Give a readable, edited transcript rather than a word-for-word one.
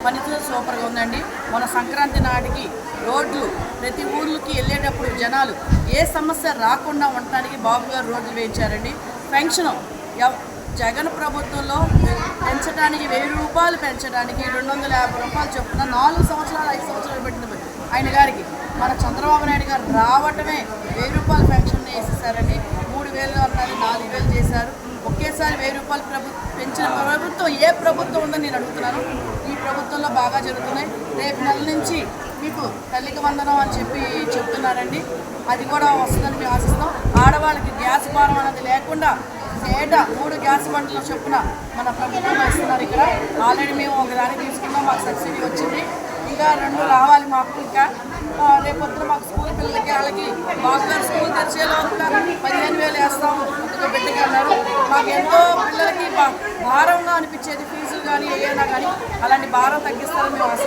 పనితీరు సూపర్గా ఉందండి. మన సంక్రాంతి నాటికి రోడ్లు ప్రతి ఊర్లకి వెళ్ళేటప్పుడు జనాలు ఏ సమస్య రాకుండా ఉండటానికి బాబు గారు రోడ్లు వేయించారండి. పెన్షన్ జగన్ ప్రభుత్వంలో పెంచడానికి 1000 రూపాయలు పెంచడానికి 250 రూపాయలు చొప్పున 4 సంవత్సరాలు 5 సంవత్సరాలు పెట్టింది ఆయన గారికి. మన చంద్రబాబు నాయుడు గారు రావటమే 1000 రూపాయల పెన్షన్ వేసేసారండి. 3000 అన్నది 4000 చేశారు. ఒకేసారి 1000 రూపాయలు పెంచిన ప్రభుత్వం ఏ ప్రభుత్వం ఉందని నేను అడుగుతున్నాను. ఈ ప్రభుత్వంలో బాగా జరుగుతున్నాయి. రేపు నెల నుంచి మీకు తల్లికి వందనం అని చెప్తున్నారండి. అది కూడా వస్తుందని మేము ఆశిస్తాం. ఆడవాళ్ళకి గ్యాస్ భారం అనేది లేకుండా ఏటా 3 గ్యాస్ బండ్ల చొప్పున మన ప్రభుత్వం ఇస్తున్నారు. ఇక్కడ ఆల్రెడీ మేము ఒకదాన్ని తీసుకున్నాం, మాకు సబ్సిడీ వచ్చింది. ఇంకా 2 రావాలి మాకు. ఇంకా రేపొద్దున మాకు స్కూల్ పిల్లలకి వాళ్ళకి బాగా స్కూల్ తెరిచేలోగా 15,000 వేస్తాము ఒక బిడ్డకి అన్నారు. మాకు ఎంతో పిల్లలకి భారంగా అనిపించేది ఫీజులు కానీ ఏమైనా కానీ అలాంటి భారం తగ్గిస్తారని మేము ఆశిస్తాం.